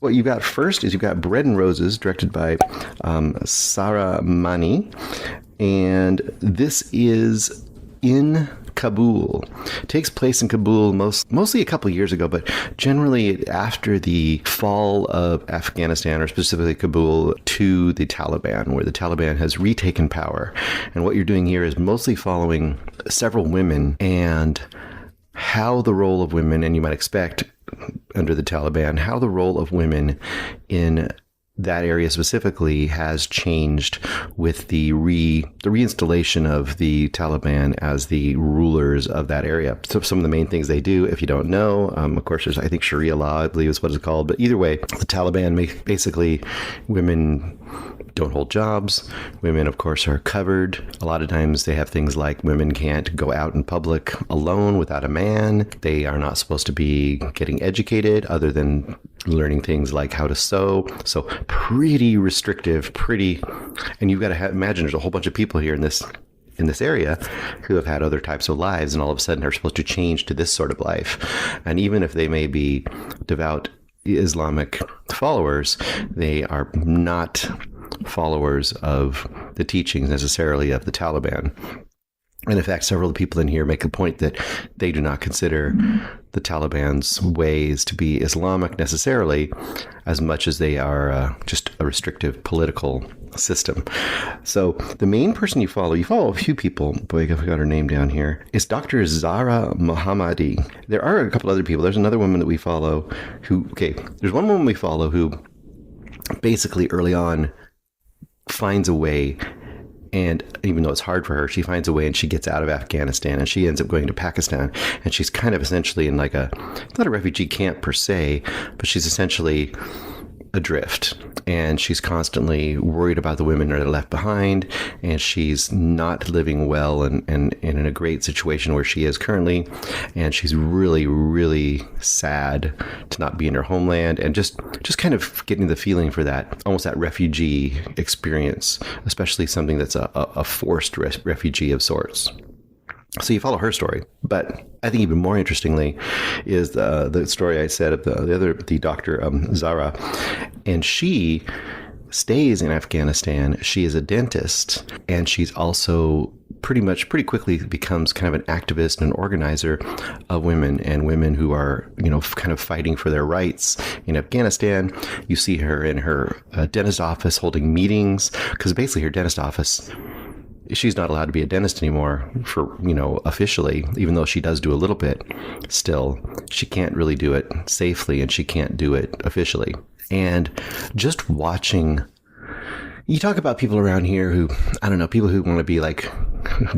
What you've got first is you've got Bread and Roses, directed by Sahra Mani. And this is in Kabul. It takes place in Kabul mostly a couple years ago, but generally after the fall of Afghanistan, or specifically Kabul, to the Taliban, where the Taliban has retaken power. And what you're doing here is mostly following several women and how the role of women, and you might expect under the Taliban, how the role of women in that area specifically has changed with the reinstallation of the Taliban as the rulers of that area. So some of the main things they do, if you don't know, of course, there's, I think, Sharia law, I believe is what it's called. But either way, the Taliban basically, women don't hold jobs. Women, of course, are covered. A lot of times they have things like women can't go out in public alone without a man. They are not supposed to be getting educated other than learning things like how to sew. So pretty restrictive, and you've got to imagine there's a whole bunch of people here in this area who have had other types of lives and all of a sudden are supposed to change to this sort of life. And even if they may be devout Islamic followers, they are not followers of the teachings necessarily of the Taliban. And in fact, several of the people in here make a point that they do not consider the Taliban's ways to be Islamic necessarily, as much as they are just a restrictive political system. So the main person you follow a few people. Boy, I've got her name down here. It's Dr. Sahra Mani. There are a couple other people. There's another woman that we follow there's one woman we follow who basically early on finds a way, and even though it's hard for her, she finds a way and she gets out of Afghanistan and she ends up going to Pakistan. And she's kind of essentially in like not a refugee camp per se, but she's essentially adrift. And she's constantly worried about the women that are left behind. And she's not living well and in a great situation where she is currently. And she's really, really sad to not be in her homeland, and just kind of getting the feeling for that, almost that refugee experience, especially something that's a forced refugee of sorts. So you follow her story, but I think even more interestingly is the story I said of the doctor, Zara, and she stays in Afghanistan. She is a dentist, and she's also pretty quickly becomes kind of an activist and an organizer of women who are, kind of fighting for their rights in Afghanistan. You see her in her dentist office holding meetings, because basically her dentist office, she's not allowed to be a dentist anymore for, officially, even though she does do a little bit still. She can't really do it safely, and she can't do it officially. And just watching, you talk about people around here who, I don't know, people who want to be like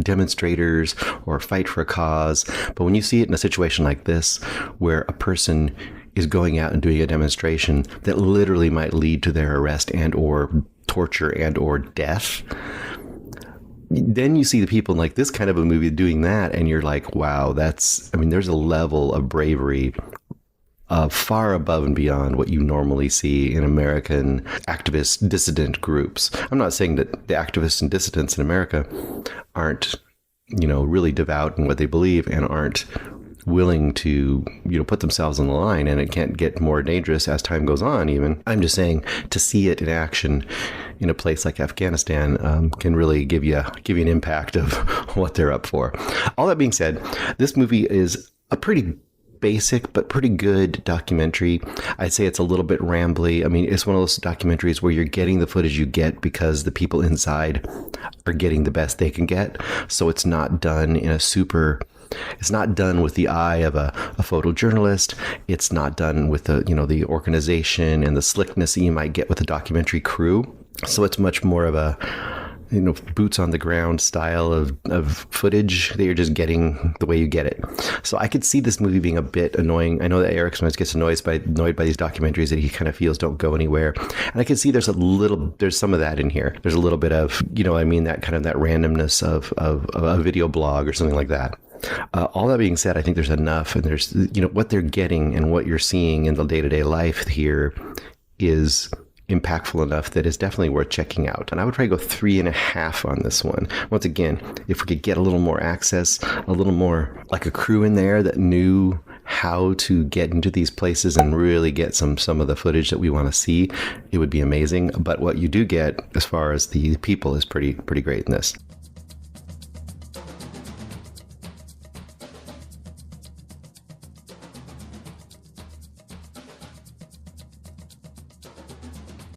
demonstrators or fight for a cause. But when you see it in a situation like this, where a person is going out and doing a demonstration that literally might lead to their arrest and or torture and or death, then you see the people in like this kind of a movie doing that, and you're like, wow, there's a level of bravery far above and beyond what you normally see in American activist dissident groups. I'm not saying that the activists and dissidents in America aren't, really devout in what they believe and aren't willing to, put themselves on the line, and it can't get more dangerous as time goes on even. I'm just saying, to see it in action in a place like Afghanistan can really give you an impact of what they're up for. All that being said, this movie is a pretty basic but pretty good documentary. I'd say it's a little bit rambly. I mean, it's one of those documentaries where you're getting the footage you get because the people inside are getting the best they can get. So it's not done in it's not done with the eye of a photojournalist. It's not done with the organization and the slickness that you might get with a documentary crew. So it's much more of a, boots on the ground style of footage that you're just getting the way you get it. So I could see this movie being a bit annoying. I know that Eric sometimes gets annoyed by these documentaries that he kind of feels don't go anywhere. And I can see there's some of that in here. There's a little bit of, that kind of that randomness of a video blog or something like that. All that being said, I think there's enough, and there's, what they're getting and what you're seeing in the day-to-day life here is impactful enough that is definitely worth checking out. And I would probably go 3.5 on this one. Once again, if we could get a little more access, a little more like a crew in there that knew how to get into these places and really get some of the footage that we want to see, it would be amazing. But what you do get as far as the people is pretty great in this.